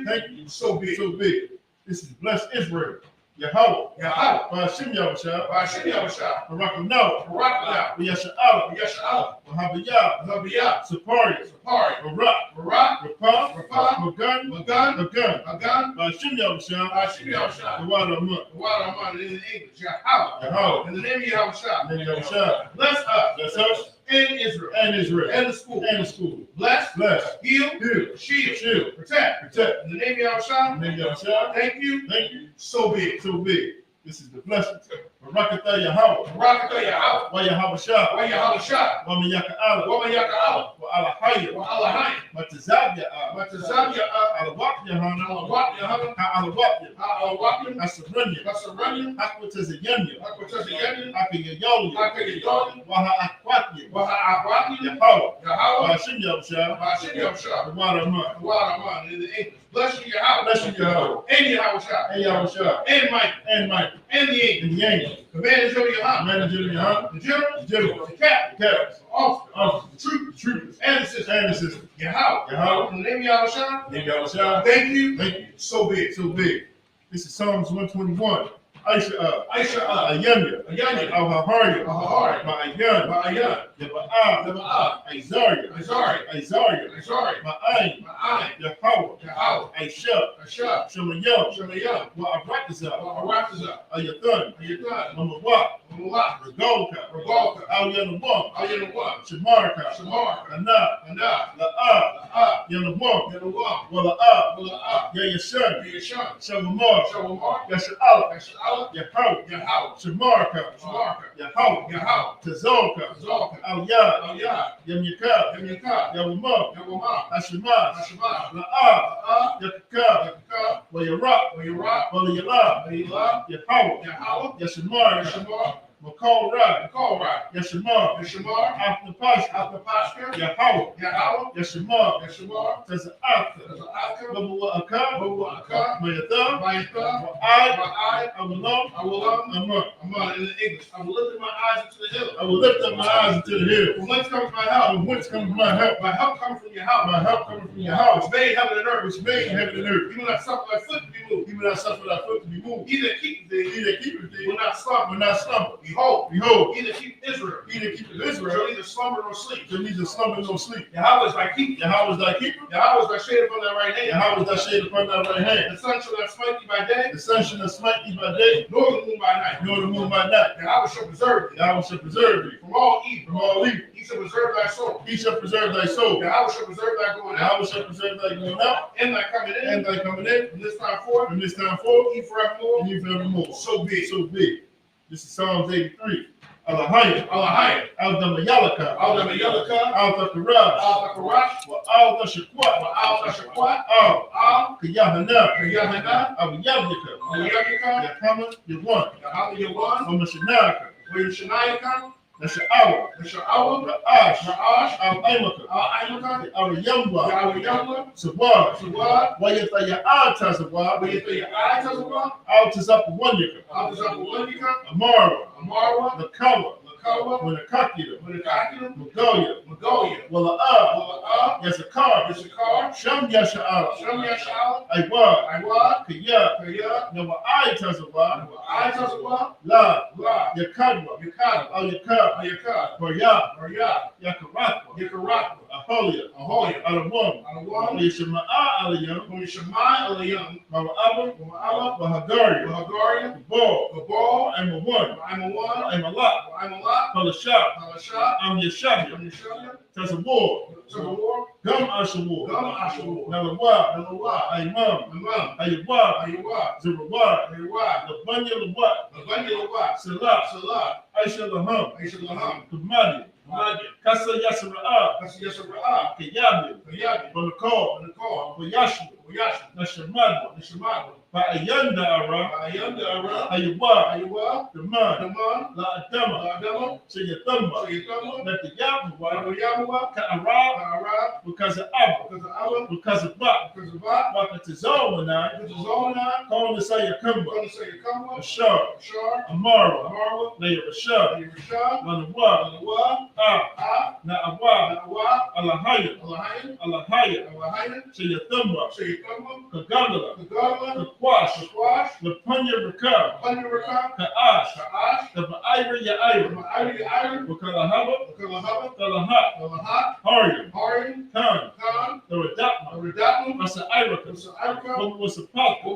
So be it. This is blessed Israel. Yahweh, Yahweh, Ba'ashim Yahushua, Ba'ashim Yahushua, Barakanoah, Barakanoah, Yasha'ala, Yasha'ala, Wahabiyah, Habiyah, Sapari, Sapari, Barak, Barak, Rapah, Rapah, Magan, Magan, Magan, Magan, Ba'ashim Yahushua, Ba'ashim Yahushua, the water of Mud, the water of mine in English, Yahweh, Yahweh, in the name of Yahushua, then Yahushua, bless us, bless us, and Israel, and Israel, and the school, and the school, bless, bless, heal, heal, shield, shield, protect, protect, in the name of Yahushua, then Yahushua, thank you, so be it, so be it. This is the blessing. Barakatah Yahweh, Barakatah Yahweh, Wa Yahweh Shah, Wa Yahushua, Wa Miyaka Allah, Wa Mayaka Wa Alahaya, Wa Alahai, Matazabya Allah, Matazabya, Alawak Yahana, Alawak Yahana, Ha Alawak, Alawakim, Asaranya, Kasaranya, Akwatazayanya, Akwatazayanya, Akayayoli, Akayayoli, Waha Akwatya, Wahawakim, Yahweh, Yahweh, Ba'ashim Yahushua, Ba'ashim Yahushua, the water of mud. the water of mine in the English. Bless you, Yahweh. Bless you, Yahweh. And Yahushua. And Yahushua, And Michael. and Michael, And the angels. and the angels, Commanders of Yahweh. manager of Yahweh, The general. the general, The captain. the captains, The officer. officers, The troopers. the troopers, And the sisters. and the sisters. Yahweh. Yahweh. In the name of Yahushua. Then Yahushua, Thank you. thank you. So be it. So big. This is Psalms 121. Aisha, Aisha, Ayanya, Ayanya, Al-Hahari, Ahari, Ma'ayan, Ma'ayan, Yaba'ah, Yaba'ah, Azaria, Azari, Azaria, Azari, Ma'ayin, Ma'ai, Yahweh, Yahweh, Aisha, Ashah, Shemayel, Shemayah, Wa'arakazah, Arakaza, Ayathan, Ayatan, Mamawak, Mulak, Regalka, Regalka, Al-Yanawam, Ayanawam, Shamarka, Shamar, Ana, Ana, La'ah, La'ah, Yanawam, Yanawam, Wala'ah, Mula'ah, Yayashan, Yashan, Shamamar, Shawamar, Yasha'ala, Yasha'ala, Yahweh, Yahweh, Shamarka, Shamarka, Yahweh, Yahweh, Tazolka, Zalka, Al-Yad, Aliyah, Yamyaka, Yamyaka, Yawamah, Yawamah, Hashemaz, Hashemaz, La'ah, La'ah, Yakaka, Yakaka, Wayarak, Wayirah, Walayala, Wayilah, Yahweh, Yahweh, Yashamar, Yashamar, Makal Rai, Korah, Yashamar, Yashamar, Afnapashka, Alpapashka, Yahweh, Yahweh, Yashamar, Yashamar, Taza'aka, Taza'aka, Babu'aka, Babu'aka, Mayatha, Mayatha, Wa'ai, Ma'ai, Awalam, Awalam, Amar. Amon, in the English. I will lift up my eyes into the hill. I will lift up my eyes into the hill. From whence comes my help? From whence comes my help? My help comes from your house. My help coming from your Which house, made heaven and earth. which made heaven and earth. You will not suffer thy foot to be moved. Even I suffer thy foot to be moved. He that keepeth thee He that keepeth will thee not slumber. will not slumber. Behold, Behold, he that keepeth Israel he that keepeth shall Israel neither slumber nor sleep. shall neither slumber nor sleep. Yahweh is thy keeper. Yahweh is thy keeper. Yahweh is thy shade upon thy right hand. Yahweh is thy shade upon thy right hand. The sun shall not smite thee by day, The sun shall not smite thee by day, nor the moon by night. nor the moon by night. Yahweh shall preserve thee Yahweh shall preserve thee from all evil. from all evil. He shall preserve thy soul. He shall preserve thy soul. Yahweh shall preserve thy going out Yahweh shall preserve thy going out and thy coming in. and thy coming in From this time forth, from this time forth he forevermore. and even forevermore. So be it. So be. This is Psalms 83. Alahaya, Alahai, Al-Damayalaka, Al-Damayalaka, Al-Thakaraj, Al-Bakarash, wa Al-Tashakwat, Al-Tashakwat, Al, Al-Kayahana, Kiyahana, Al-Yabyaka, Al-Yabika, Yakama, Yawan, Yahweh Yawan, Al-Mashanaka, Wayushanayaka, Nasha'a, Nasha'awa, Ra'ash, Ra'ash, Al-Aimaka, Al-Aimaka, Al-Yamba, Yahweh Yahweh, Sawad, Suwad, Wayathaya'a Tazawad, Wayutayah Tazawah, Al-Tazapawanyaka, Al-Tazawanyaka, Amara, Amarwa, Nakawa, Lakawa, Winakakita, Winakakita, Magoya, Magoya, Wala'ah, Wala'ah, Yazakar, Yishakar, Sham Yasha'ala, Shem Yasha'al, Aiwad, Iwad, Kaya, Kaya, Nawa'ai Tazawad, I Tazawah, La, La, Yakadwa, Yakad, Al-Yakar, Ayakad, Barya, Maria, Yakarakwa, Yakarakwa, Aholia, Ahoya, Alawam, Alawam, Yashama'a Aliyam, Wishemai Alayam, Mawa'aba, Ma'ala, Wahagari, Mahagaria, Ball, Gabal, I'm a one, I'm a one, I'm a lot, I'm a lot, Palashah, Halasha, I'm Yashabia, Yamishabia, Tazawar, Tazawar, Gum Ashawar, Gum Ashawar, Nalawa, Nalawa, Imam, Imam, Ayawab, Ayawad, Zerawad, Ayawad, Labanya Lawat, Labanya Lawat, Salah, Salah, Aisha Laham, Aisha Laham, Kumadi, Magid, Kasa Yasara'a, Kasiyasara'ah, Kayabi, Kayabi, Balakal, Nakal, Wayashua, Uyash, Nashamadwa, Nishamagwa, Ba'ayanda Ara, Ayanda Ara, Ayawab, Aywa, Daman, Naman, La Adama, Adama, Sayathamba, Sayatama, Natayabu, Yamuwa, Ka'ara, Ara, because of Abba, because of Allah, because of Ba, because of Ba, Wakatazawani, because of Zona, calling the Sayakamba, going to say Yakama, Ashar, Shar, Amara, Marwa, Leah Rashad, Yerusha, Lanawa, Alawa, Ah, Na'awa, Alawa, Alahaya, Alahayan, Alahaya, Alahayan, Sayathamba, Sayatama, Kagandala, Kagala, Bakwash, Bakwash, the Punya Rakab, Rakab, Ka'ash, Ka'ash, the Ba'ira Ya'ira, Ma'ari, Wakalahaba, Kalahaba, Kalahat, Kalahat, Haryam, Harim, Khan, Khan, the Radapma, Redatum, Masa Iraka, Sa'arka, was a Paka,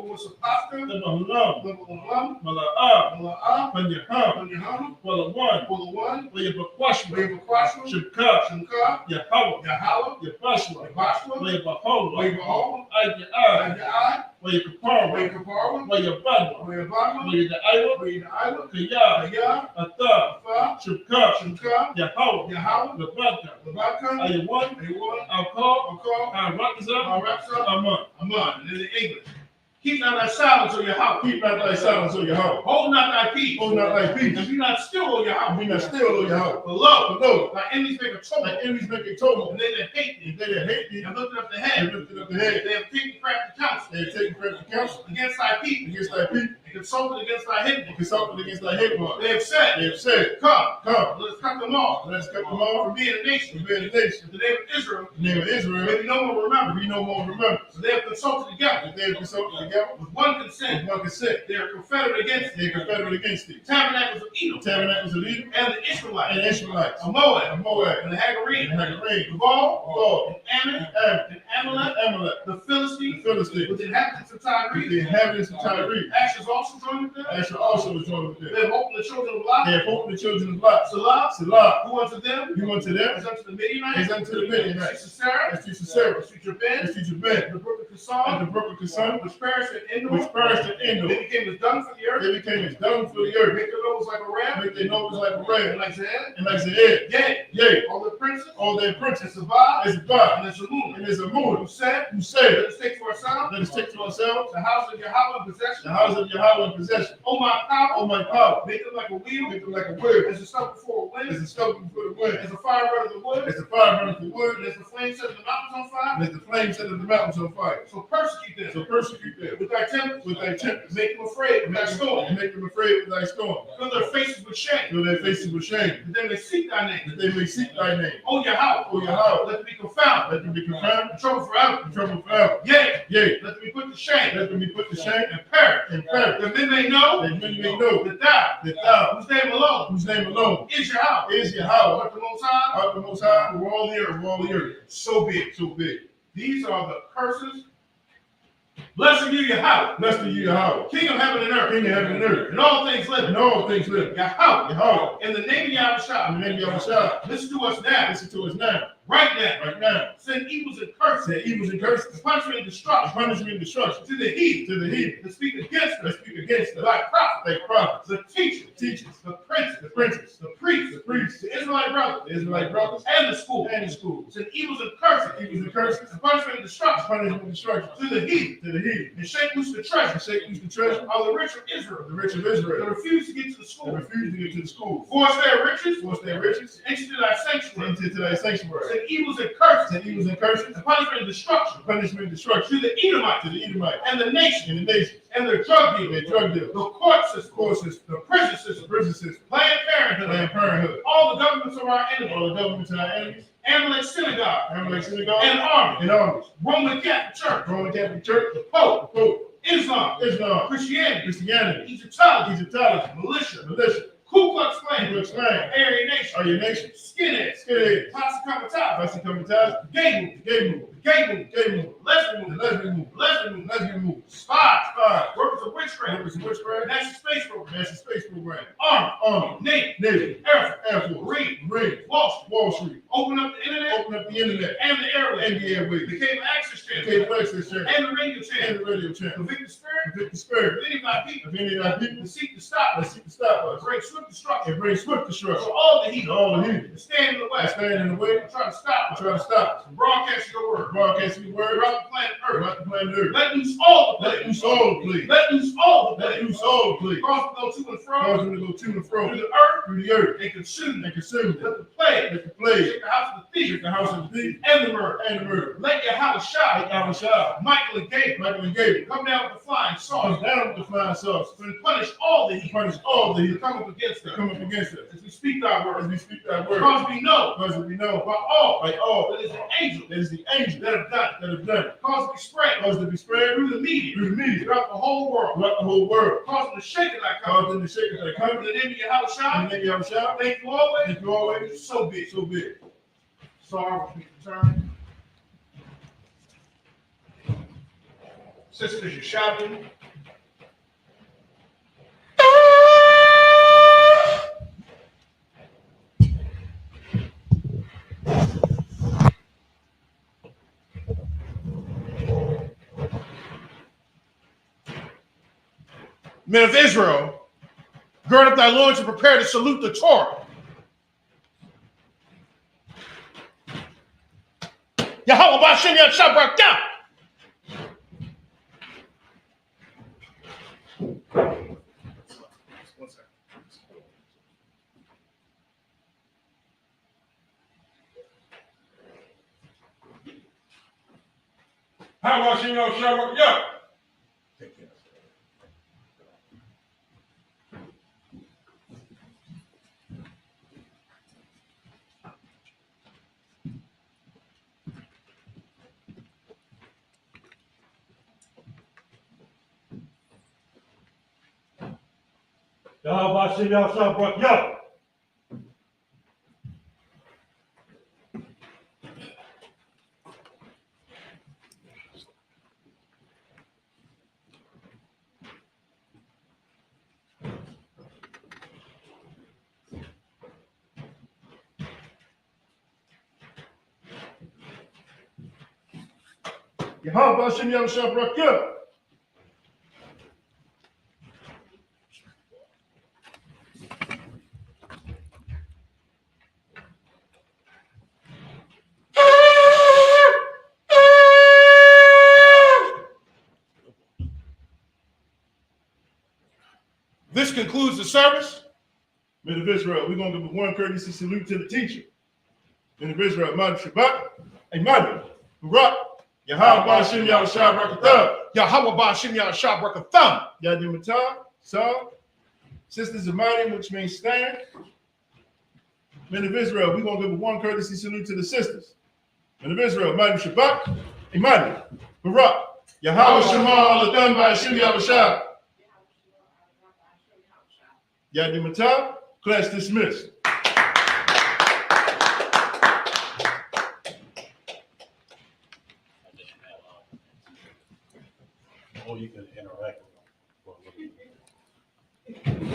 Pasca, the Mahulam, Lam, Mala'ah, Mala'ah, Panyaham, Panyaham, Walawan, Pulawan, Waya Bakwashma, Wayabakwashma, Shabka, Shamka, Yahawah, Yahala, Yabashwa, Yabashwa, Waya Bahola, Wayabahola, Ayah, Ayai, Waya Kapara, Wayakapara, Waya Badwa, Wayabama, Waya the Iowa, Wayaiwa, Kaya, Kaya, Atha, Fa, Shabka, Shamka, Yahawah, Yahala, Labaka, Labaka, Ayawan, Ayawan, Alcor, Akal, Arakza, Araksa, Aman. Aman, and in the English. Keep not thy silence, O Yahweh. Keep not thy silence, O Yahweh. Hold not thy peace. Hold not thy peace. And be not still, O Yahweh. Be not still, O Yahweh. But lo, Lo, thy enemies make a tumult. thy enemies make a tumult. And they that hate thee, And they that hate thee, and lifted up the have head. lifted up the head. They have taken crafty counsel. They have taken crafty counsel Against thy people. against thy people. And consulted against thy hidden. And consulted against thy hidden one. They have said, They have said, Come, Come, let us cut them off. let us cut them off From being a nation. from being a nation. The name of Israel. The name of Israel, May be no more remembered. we no more remember. So they have consulted together. That they have consulted together With one with consent. one consent. They are confederate against They thee. are confederate against thee. Tabernacles of Edom. Tabernacles of Edom And the Israelites. and the Ishmaelites, Of Moab. and Moab, And the and Hagarene. Hagarene, Gabal. Gaul, And Ammon. Ammon, And Amalek. and Amalek, The the Philistines. Philistines, With the inhabitants of with Tyre. the inhabitants of Tyre. Asher's also joined with them. Asher also was joined with them. They have opened the children of Lot. They have opened the children of Lot. Salah. Salah, Who unto them? you unto them, As unto the Midianites. is unto the Midianites. Sisera. As to Sisera, As to Jabin. as to Jabin, The brook of and Kasam. the brook of Kasam, Which perished in Endor. which perished in Endor. They became as dung for the earth. They became as dung for the earth. Make their nose like a ram. Make their noses like a And ram, like Zed. and like Zed. Yea. Yea, All the princes. all their And princes, Sabah. as Ba, And the Shalom. and as a Who moon, said, who said, let us take to ourselves let us take to ourselves the house of Yahweh in possession. the house of Yahweh in possession. Oh my power. Oh my power, Make them like a wheel. make them like a wheel, As a stump before a as wind. a stove before the wind, As a fire burns the wood. as the fire burns the wood, And as the flame sets the mountains on fire. and as the flame set the mountains on fire. So persecute them So persecute them with thy tempest. with thy tempest, Make them afraid with thy storm. and make them afraid with thy storm. Fill their faces with shame. Fill their faces with shame, That they may seek thy name. that they may seek thy name. Oh Yahweh. O Yahweh, Let them be confounded. let them be confounded, And trouble forever. and trouble forever. Yea. Yea, Let them be put to shame. let them be put to shame And perish. and perish, That men may know that many may know that thou, that thou, whose name alone whose name alone is Yahweh, is Yahweh, art the Most High, art the Most High, over all the earth, over all the earth. so be it. So big. These are the curses. Blessed be Yahweh, Blessed are you, Yahweh, King of heaven and earth, King of heaven and earth, and all things living. and all things living. Yahweh, Yahweh, in the name of Yahweh, in the name of Yahweh, listen to us now, listen to us now, right now. right now. Send evils and curses, Say evils and curses, punishment and and destruction punishment and destruction to the heathen to the heathen that speak against that us, speak against us, thy prophets, thy prophets, the teachers, teachers, the princes, the princes, the priests, the priests, the Israelite brothers, the Israelite brothers, and the school. and the schools. Send evils and curses, Evils and curses, and punishment and destruction punishment and destruction to the heathen, to the heathen. and shake loose the And treasure shake loose the treasure of the rich of Israel, of the rich of that Israel, refuse to get to the that school. refuse to get to the schools. Force their riches, Force their riches enter to thy sanctuary. into thy sanctuary. Send evils and curses, Send evils and curses, and punishment and destruction punishment and destruction to the Edomites to the Edomites and the nation and the nations, and their drug their dealers, drug dealers, the court system, court system, the prison the system, prison system, Planned Parenthood, Planned Parenthood, all the governments of our enemies, all the governments of our enemies, Amalek synagogue, Amalek synagogue, and army, and armies, Roman Catholic Church, Roman Catholic Church, the Pope, Pope, Islam, Islam, Christianity, Christianity, Egyptology, Egyptology, militia, militia, Ku Klux Ku Klan, Klux Klan, Aryan Nation, Aryan Nation, skinheads, skinheads, Posse Comitatus, Posse Comitatus, gay movement, gay movement, gay movement, gay movement, lesbian the movement, lesbian movement, lesbian movement, lesbian movement, spies, spies, workers of witchcraft, workers of witchcraft, national space program, National Space Program, army, Army, Navy, Navy, Air Force, Air Force, Marine, Marine, Wall Street, Wall Street, open up the internet open up the internet, and the airwaves, and the airways, the cable access the channel, cable access channel, and the radio and channel, the radio channel. convict the spirit Convict the spirit of any of my people, of any of our people to seek to stop that us, seek to stop us bring swift destruction and bring swift for destruction all the to heathen, all the heathen to stand in the that way, stand in the way and try to stop and us try to stop us from broadcasting your word from broadcasting the word throughout the planet Earth. throughout the planet Earth. Let loose all the Let plague. loose all the plague. Let loose all the Let plague. loose all the plague. Cause them to go to and fro Cause them to go to and fro through the earth through the earth and consume them. and consume them. Let the plague Let the plague take the house of the thief thief, the house of the thief, and the murderer. and the murderer. Let Yahushua, Like Yahushua, Michael and Gabriel, Michael and Gabriel, come down with the flying comes sword down with the flying sauce, and punish all the heathen punish all the that heathen come up against that us. come up against us. As we speak thy As word, we speak that word, because we know because we know by all by all that is an angel that is the angel that have done it, that have done it, cause it to be spread caused it to be spread through the media, through the media, throughout the whole world, throughout the whole world, cause them to shake it like caused them to shake it like come a in the name of in Yahushua. the name of Yahushua. Thank you always. Thank you always. So big. So big. Sorry for me returning. Sisters, you're shouting. Men of Israel, gird up thy loins and prepare to salute the Torah. Yahweh Bashem Yahshua brought down. One second. How about you know Shabbat? Yeah. Take care. How about you know Shabbat? Yeah. Yahweh Hashem Yahushua Barakah. This concludes the service. Men of Israel, we're going to give one courtesy salute to the teacher. Men of Israel, Madu Shabbat, Imanu, Barak, Yahweh Hashem Yahushua Barakah. Yahweh Bashem Yahshua Barakatham. Yadim Matah, Saw, Sisters of Mighty, which means stand. Men of Israel, we're going to give one courtesy salute to the sisters. Men of Israel, Madu Shabbat, Imanu, Barak, Yahweh Shema Aladam by Hashem Yahushua. Yadim Matah, class dismissed. Or you can interact with them.